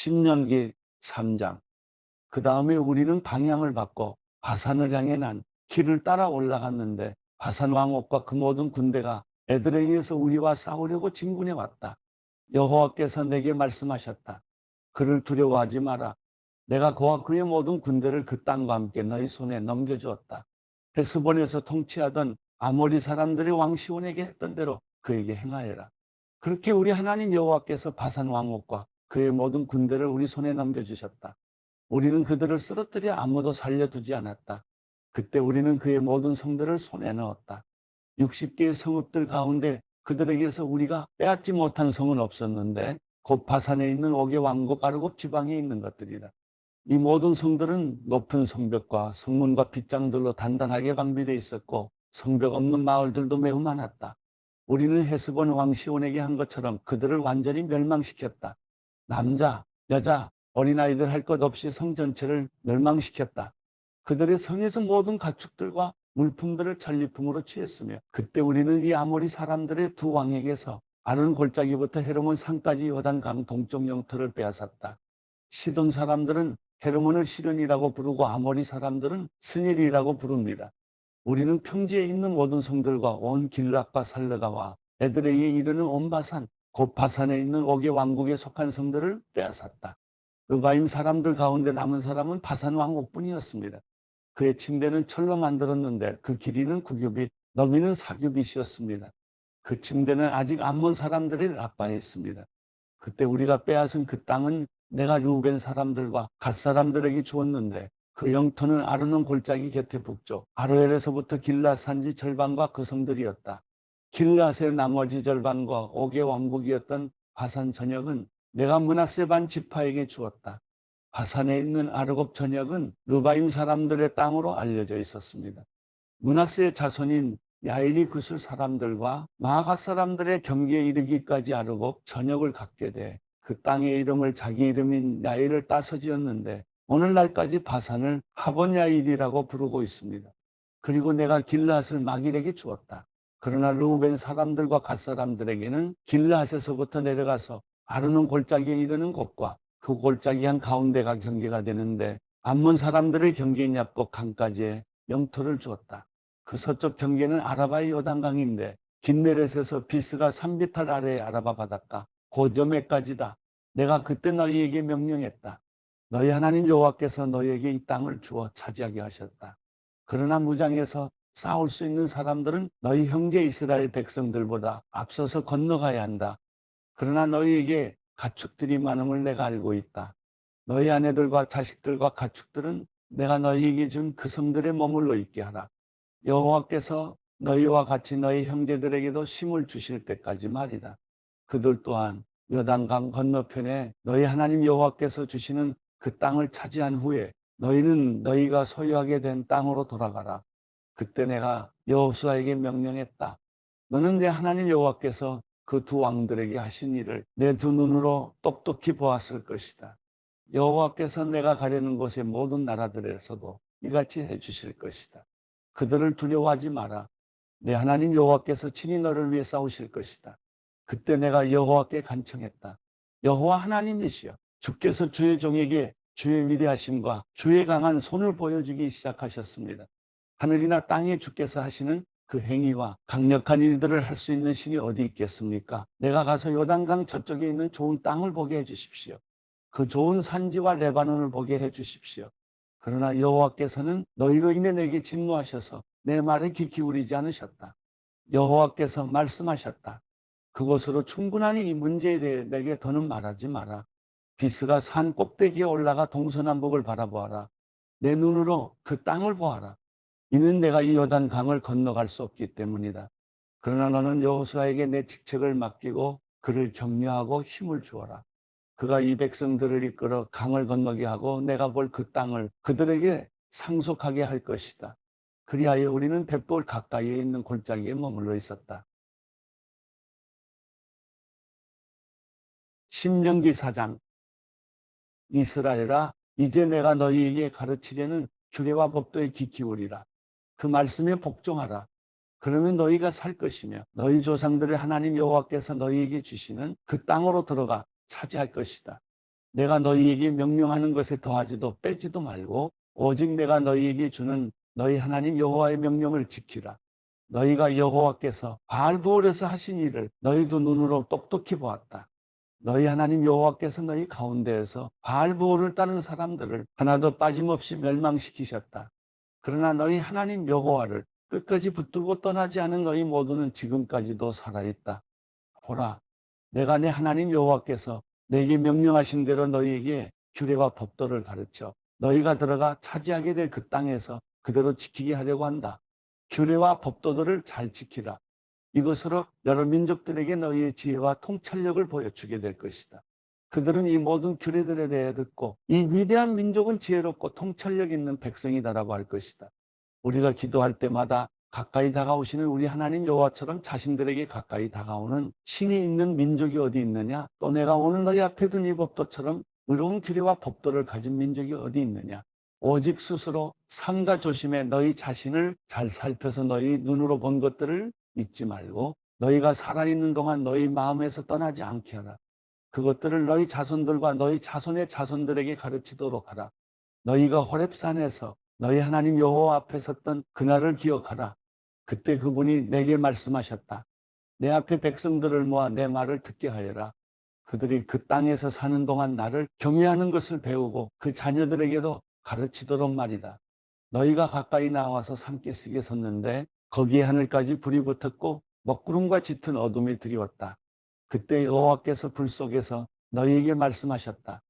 신명기 3장. 그 다음에 우리는 방향을 바꿔 바산을 향해 난 길을 따라 올라갔는데 바산 왕옥과 그 모든 군대가 에드레이에서 우리와 싸우려고 진군해 왔다. 여호와께서 내게 말씀하셨다. 그를 두려워하지 마라. 내가 그와 그의 모든 군대를 그 땅과 함께 너희 손에 넘겨주었다. 헤스본에서 통치하던 아모리 사람들의 왕 시온에게 했던 대로 그에게 행하여라. 그렇게 우리 하나님 여호와께서 바산 왕옥과 그의 모든 군대를 우리 손에 넘겨주셨다. 우리는 그들을 쓰러뜨려 아무도 살려두지 않았다. 그때 우리는 그의 모든 성들을 손에 넣었다. 60개의 성읍들 가운데 그들에게서 우리가 빼앗지 못한 성은 없었는데 곧 바산에 있는 옥의 왕국 아르곱 지방에 있는 것들이다. 이 모든 성들은 높은 성벽과 성문과 빗장들로 단단하게 방비되어 있었고 성벽 없는 마을들도 매우 많았다. 우리는 헤스본 왕 시온에게 한 것처럼 그들을 완전히 멸망시켰다. 남자, 여자, 어린아이들 할 것 없이 성 전체를 멸망시켰다. 그들의 성에서 모든 가축들과 물품들을 전리품으로 취했으며 그때 우리는 이 아모리 사람들의 두 왕에게서 아른 골짜기부터 헤르몬 산까지 요단강 동쪽 영토를 빼앗았다. 시돈 사람들은 헤르몬을 시련이라고 부르고 아모리 사람들은 스닐이라고 부릅니다. 우리는 평지에 있는 모든 성들과 온 길랏과 살르가와 에드레이에 이르는 온 바산, 곧 바산에 있는 옥의 왕국에 속한 성들을 빼앗았다. 르바임 사람들 가운데 남은 사람은 바산 왕옥뿐이었습니다. 그의 침대는 철로 만들었는데 그 길이는 9규빗, 너비는 4규빗이었습니다. 그 침대는 아직 암몬 사람들이 라빠에 있습니다. 그때 우리가 빼앗은 그 땅은 내가 루벤 사람들과 갓 사람들에게 주었는데 그 영토는 아르논 골짜기 곁에 북쪽 아로엘에서부터 길랏 산지 절반과 그 성들이었다. 길랏의 나머지 절반과 옥의 왕국이었던 바산 전역은 내가 므낫세 반 지파에게 주었다. 바산에 있는 아르곱 전역은 르바임 사람들의 땅으로 알려져 있었습니다. 므낫세의 자손인 야일이 그술 사람들과 마아갓 사람들의 경계에 이르기까지 아르곱 전역을 갖게 돼 그 땅의 이름을 자기 이름인 야일을 따서 지었는데 오늘날까지 바산을 하본 야일이라고 부르고 있습니다. 그리고 내가 길랏을 마길에게 주었다. 그러나 르우벤 사람들과 갓 사람들에게는 길랏에서부터 내려가서 아르논 골짜기에 이르는 곳과 그 골짜기 한 가운데가 경계가 되는데 암몬 사람들의 경계인 야복 강까지의 영토를 주었다. 그 서쪽 경계는 아라바의 요단강인데 긴네렛에서 비스가 3비탈 아래의 아라바 바닷가 곧 여메까지다. 내가 그때 너희에게 명령했다. 너희 하나님 여호와께서 너희에게 이 땅을 주어 차지하게 하셨다. 그러나 무장해서 싸울 수 있는 사람들은 너희 형제 이스라엘 백성들보다 앞서서 건너가야 한다. 그러나 너희에게 가축들이 많음을 내가 알고 있다. 너희 아내들과 자식들과 가축들은 내가 너희에게 준 그 성들에 머물러 있게 하라. 여호와께서 너희와 같이 너희 형제들에게도 힘을 주실 때까지 말이다. 그들 또한 요단강 건너편에 너희 하나님 여호와께서 주시는 그 땅을 차지한 후에 너희는 너희가 소유하게 된 땅으로 돌아가라. 그때 내가 여호수아에게 명령했다. 너는 내 하나님 여호와께서 그 두 왕들에게 하신 일을 내 두 눈으로 똑똑히 보았을 것이다. 여호와께서 내가 가려는 곳의 모든 나라들에서도 이같이 해주실 것이다. 그들을 두려워하지 마라. 내 하나님 여호와께서 친히 너를 위해 싸우실 것이다. 그때 내가 여호와께 간청했다. 여호와 하나님이시여, 주께서 주의 종에게 주의 위대하심과 주의 강한 손을 보여주기 시작하셨습니다. 하늘이나 땅에 주께서 하시는 그 행위와 강력한 일들을 할 수 있는 신이 어디 있겠습니까? 내가 가서 요단강 저쪽에 있는 좋은 땅을 보게 해주십시오. 그 좋은 산지와 레바논을 보게 해주십시오. 그러나 여호와께서는 너희로 인해 내게 진노하셔서 내 말에 귀 기울이지 않으셨다. 여호와께서 말씀하셨다. 그곳으로 충분하니 이 문제에 대해 내게 더는 말하지 마라. 비스가 산 꼭대기에 올라가 동서남북을 바라보아라. 내 눈으로 그 땅을 보아라. 이는 내가 이 요단 강을 건너갈 수 없기 때문이다. 그러나 너는 여호수아에게 내 직책을 맡기고 그를 격려하고 힘을 주어라. 그가 이 백성들을 이끌어 강을 건너게 하고 내가 볼 그 땅을 그들에게 상속하게 할 것이다. 그리하여 우리는 벳볼 가까이에 있는 골짜기에 머물러 있었다. 신명기 4장. 이스라엘아, 이제 내가 너희에게 가르치려는 규례와 법도에 귀 기울이라. 그 말씀에 복종하라. 그러면 너희가 살 것이며 너희 조상들의 하나님 여호와께서 너희에게 주시는 그 땅으로 들어가 차지할 것이다. 내가 너희에게 명령하는 것에 더하지도 빼지도 말고 오직 내가 너희에게 주는 너희 하나님 여호와의 명령을 지키라. 너희가 여호와께서 바알브올에서 하신 일을 너희도 눈으로 똑똑히 보았다. 너희 하나님 여호와께서 너희 가운데에서 바알브올을 따르는 사람들을 하나도 빠짐없이 멸망시키셨다. 그러나 너희 하나님 여호와를 끝까지 붙들고 떠나지 않은 너희 모두는 지금까지도 살아있다. 보라, 내가 내 하나님 여호와께서 내게 명령하신 대로 너희에게 규례와 법도를 가르쳐 너희가 들어가 차지하게 될 그 땅에서 그대로 지키게 하려고 한다. 규례와 법도들을 잘 지키라. 이것으로 여러 민족들에게 너희의 지혜와 통찰력을 보여주게 될 것이다. 그들은 이 모든 규례들에 대해 듣고 이 위대한 민족은 지혜롭고 통찰력 있는 백성이다라고 할 것이다. 우리가 기도할 때마다 가까이 다가오시는 우리 하나님 여호와처럼 자신들에게 가까이 다가오는 신이 있는 민족이 어디 있느냐? 또 내가 오늘 너희 앞에 둔 이 법도처럼 의로운 규례와 법도를 가진 민족이 어디 있느냐? 오직 스스로 삼가 조심해 너희 자신을 잘 살펴서 너희 눈으로 본 것들을 잊지 말고 너희가 살아있는 동안 너희 마음에서 떠나지 않게 하라. 그것들을 너희 자손들과 너희 자손의 자손들에게 가르치도록 하라. 너희가 호렙산에서 너희 하나님 여호와 앞에 섰던 그날을 기억하라. 그때 그분이 내게 말씀하셨다. 내 앞에 백성들을 모아 내 말을 듣게 하여라. 그들이 그 땅에서 사는 동안 나를 경외하는 것을 배우고 그 자녀들에게도 가르치도록 말이다. 너희가 가까이 나와서 산기슭에 섰는데 거기에 하늘까지 불이 붙었고 먹구름과 짙은 어둠이 드리웠다. 그때 여호와께서 불 속에서 너희에게 말씀하셨다.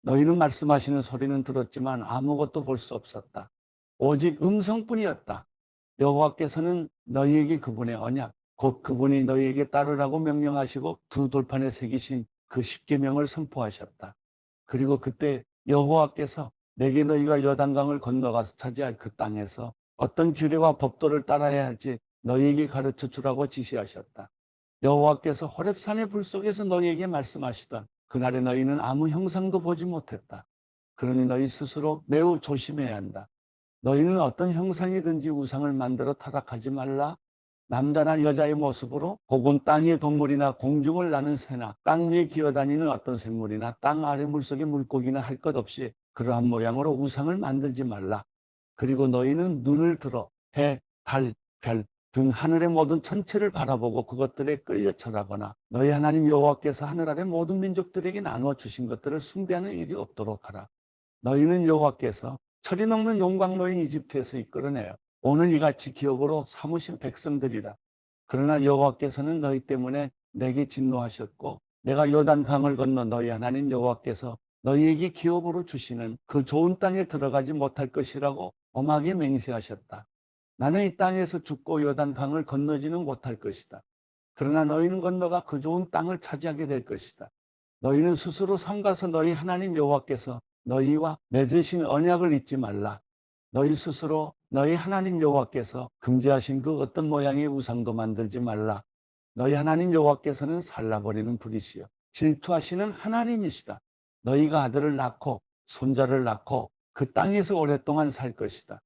너희는 말씀하시는 소리는 들었지만 아무것도 볼 수 없었다. 오직 음성뿐이었다. 여호와께서는 너희에게 그분의 언약, 곧 그분이 너희에게 따르라고 명령하시고 두 돌판에 새기신 그 십계명을 선포하셨다. 그리고 그때 여호와께서 내게 너희가 요단강을 건너가서 차지할 그 땅에서 어떤 규례와 법도를 따라야 할지 너희에게 가르쳐 주라고 지시하셨다. 여호와께서 호렙산의 불 속에서 너희에게 말씀하시던 그날에 너희는 아무 형상도 보지 못했다. 그러니 너희 스스로 매우 조심해야 한다. 너희는 어떤 형상이든지 우상을 만들어 타락하지 말라. 남자나 여자의 모습으로 혹은 땅의 동물이나 공중을 나는 새나 땅 위에 기어다니는 어떤 생물이나 땅 아래 물속의 물고기나 할 것 없이 그러한 모양으로 우상을 만들지 말라. 그리고 너희는 눈을 들어 해, 달, 별 등 하늘의 모든 천체를 바라보고 그것들에 끌려 절하거나 너희 하나님 여호와께서 하늘 아래 모든 민족들에게 나누어 주신 것들을 숭배하는 일이 없도록 하라. 너희는 여호와께서 철이 넘는 용광로인 이집트에서 이끌어내어 오늘 이같이 기업으로 삼으신 백성들이라. 그러나 여호와께서는 너희 때문에 내게 진노하셨고 내가 요단강을 건너 너희 하나님 여호와께서 너희에게 기업으로 주시는 그 좋은 땅에 들어가지 못할 것이라고 엄하게 맹세하셨다. 나는 이 땅에서 죽고 요단강을 건너지는 못할 것이다. 그러나 너희는 건너가 그 좋은 땅을 차지하게 될 것이다. 너희는 스스로 삼가서 너희 하나님 여호와께서 너희와 맺으신 언약을 잊지 말라. 너희 스스로 너희 하나님 여호와께서 금지하신 그 어떤 모양의 우상도 만들지 말라. 너희 하나님 여호와께서는 살라버리는 불이시여 질투하시는 하나님이시다. 너희가 아들을 낳고 손자를 낳고 그 땅에서 오랫동안 살 것이다.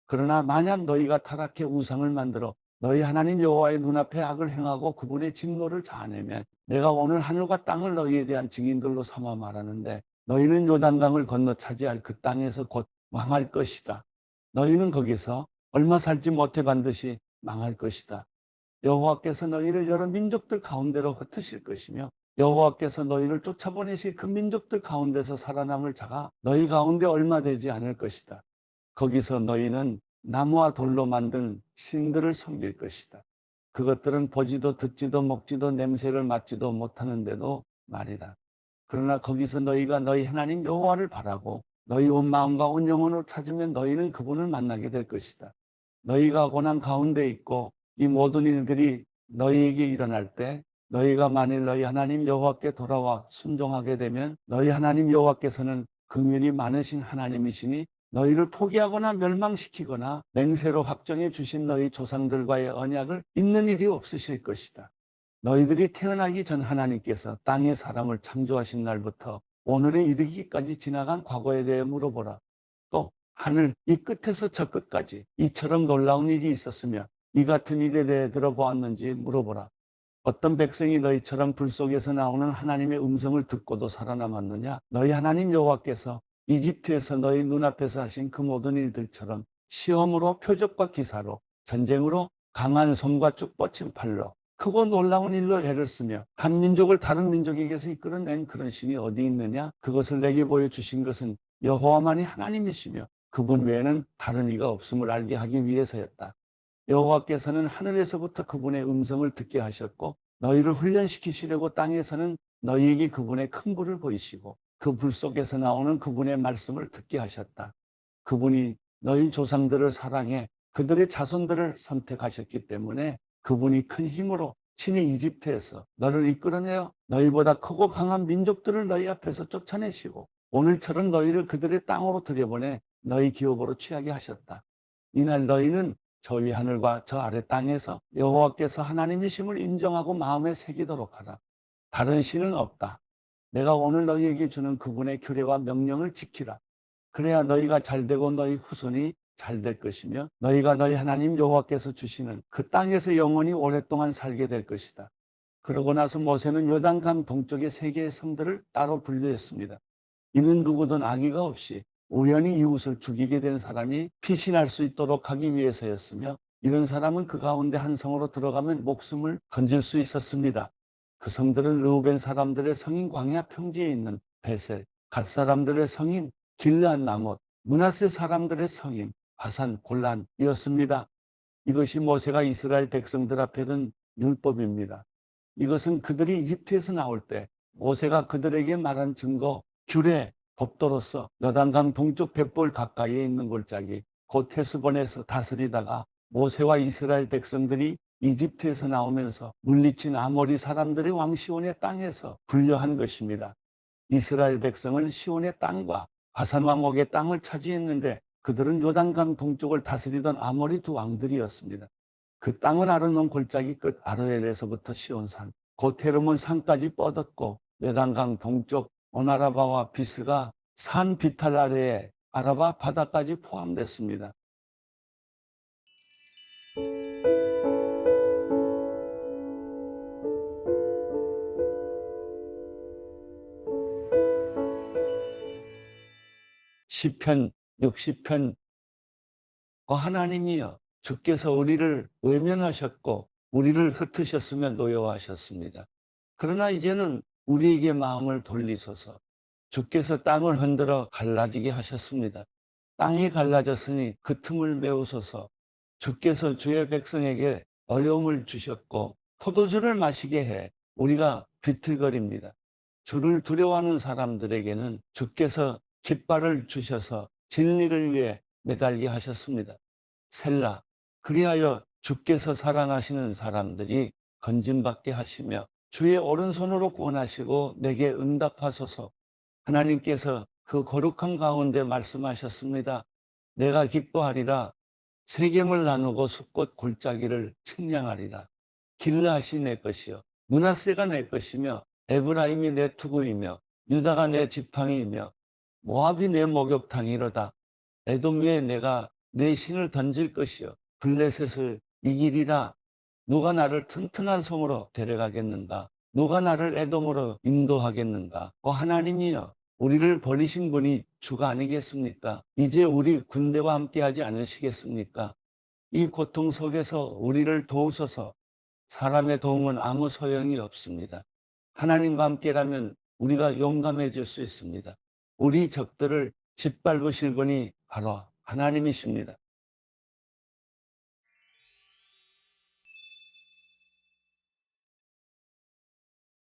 그러나 만약 너희가 타락해 우상을 만들어 너희 하나님 여호와의 눈앞에 악을 행하고 그분의 진노를 자아내면 내가 오늘 하늘과 땅을 너희에 대한 증인들로 삼아 말하는데 너희는 요단강을 건너 차지할 그 땅에서 곧 망할 것이다. 너희는 거기서 얼마 살지 못해 반드시 망할 것이다. 여호와께서 너희를 여러 민족들 가운데로 흩으실 것이며 여호와께서 너희를 쫓아보내실 그 민족들 가운데서 살아남을 자가 너희 가운데 얼마 되지 않을 것이다. 거기서 너희는 나무와 돌로 만든 신들을 섬길 것이다. 그것들은 보지도 듣지도 먹지도 냄새를 맡지도 못하는데도 말이다. 그러나 거기서 너희가 너희 하나님 여호와를 바라고 너희 온 마음과 온 영혼으로 찾으면 너희는 그분을 만나게 될 것이다. 너희가 고난 가운데 있고 이 모든 일들이 너희에게 일어날 때 너희가 만일 너희 하나님 여호와께 돌아와 순종하게 되면 너희 하나님 여호와께서는 긍휼이 많으신 하나님이시니 너희를 포기하거나 멸망시키거나 맹세로 확정해 주신 너희 조상들과의 언약을 잊는 일이 없으실 것이다. 너희들이 태어나기 전 하나님께서 땅의 사람을 창조하신 날부터 오늘에 이르기까지 지나간 과거에 대해 물어보라. 또 하늘 이 끝에서 저 끝까지 이처럼 놀라운 일이 있었으며 이 같은 일에 대해 들어보았는지 물어보라. 어떤 백성이 너희처럼 불 속에서 나오는 하나님의 음성을 듣고도 살아남았느냐? 너희 하나님 여호와께서 이집트에서 너희 눈앞에서 하신 그 모든 일들처럼 시험으로, 표적과 기사로, 전쟁으로, 강한 손과 쭉 뻗친 팔로, 크고 놀라운 일로 애를 쓰며 한 민족을 다른 민족에게서 이끌어낸 그런 신이 어디 있느냐? 그것을 내게 보여주신 것은 여호와만이 하나님이시며 그분 외에는 다른 이가 없음을 알게 하기 위해서였다. 여호와께서는 하늘에서부터 그분의 음성을 듣게 하셨고 너희를 훈련시키시려고 땅에서는 너희에게 그분의 큰 불을 보이시고 그 불 속에서 나오는 그분의 말씀을 듣게 하셨다. 그분이 너희 조상들을 사랑해 그들의 자손들을 선택하셨기 때문에 그분이 큰 힘으로 친히 이집트에서 너를 이끌어내어 너희보다 크고 강한 민족들을 너희 앞에서 쫓아내시고 오늘처럼 너희를 그들의 땅으로 들여보내 너희 기업으로 취하게 하셨다. 이날 너희는 저 위 하늘과 저 아래 땅에서 여호와께서 하나님이심을 인정하고 마음에 새기도록 하라. 다른 신은 없다. 내가 오늘 너희에게 주는 그분의 규례와 명령을 지키라. 그래야 너희가 잘되고 너희 후손이 잘 될 것이며 너희가 너희 하나님 여호와께서 주시는 그 땅에서 영원히 오랫동안 살게 될 것이다. 그러고 나서 모세는 요단강 동쪽의 세 개의 성들을 따로 분류했습니다. 이는 누구든 악의가 없이 우연히 이웃을 죽이게 된 사람이 피신할 수 있도록 하기 위해서였으며 이런 사람은 그 가운데 한 성으로 들어가면 목숨을 건질 수 있었습니다. 그 성들은 르우벤 사람들의 성인 광야 평지에 있는 베셀, 갓 사람들의 성인 길르앗 나못, 므낫세 사람들의 성인 바산 골란이었습니다. 이것이 모세가 이스라엘 백성들 앞에 둔 율법입니다. 이것은 그들이 이집트에서 나올 때 모세가 그들에게 말한 증거, 규례, 법도로서 요단강 동쪽 벳볼 가까이에 있는 골짜기 곧 헤스본에서 다스리다가 모세와 이스라엘 백성들이 이집트에서 나오면서 물리친 아모리 사람들의 왕 시온의 땅에서 분려한 것입니다. 이스라엘 백성은 시온의 땅과 바산 왕 옥의 땅을 차지했는데 그들은 요단강 동쪽을 다스리던 아모리 두 왕들이었습니다. 그 땅은 아르논 골짜기 끝 아르엘에서부터 시온산 곧 헤르몬 산까지 뻗었고 요단강 동쪽 오나라바와 비스가 산 비탈 아래에 아라바 바다까지 포함됐습니다. 시편 60편 하나님이여 주께서 우리를 외면하셨고 우리를 흩으셨으며 노여워하셨습니다. 그러나 이제는 우리에게 마음을 돌리소서. 주께서 땅을 흔들어 갈라지게 하셨습니다. 땅이 갈라졌으니 그 틈을 메우소서. 주께서 주의 백성에게 어려움을 주셨고 포도주를 마시게 해 우리가 비틀거립니다. 주를 두려워하는 사람들에게는 주께서 깃발을 주셔서 진리를 위해 매달게 하셨습니다. 셀라. 그리하여 주께서 사랑하시는 사람들이 건짐받게 하시며 주의 오른손으로 구원하시고 내게 응답하소서. 하나님께서 그 거룩한 가운데 말씀하셨습니다. 내가 기뻐하리라. 세겜을 나누고 숲꽃 골짜기를 측량하리라. 길르앗이 내 것이요 므낫세가 내 것이며 에브라임이 내 투구이며 유다가 내 지팡이이며 모압이 내 목욕탕이로다. 에돔 위에 내가 내 신을 던질 것이요 블레셋을 이기리라. 누가 나를 튼튼한 성으로 데려가겠는가? 누가 나를 에돔으로 인도하겠는가? 하나님이여 우리를 버리신 분이 주가 아니겠습니까? 이제 우리 군대와 함께하지 않으시겠습니까? 이 고통 속에서 우리를 도우소서. 사람의 도움은 아무 소용이 없습니다. 하나님과 함께라면 우리가 용감해질 수 있습니다. 우리 적들을 짓밟으실 분이 바로 하나님이십니다.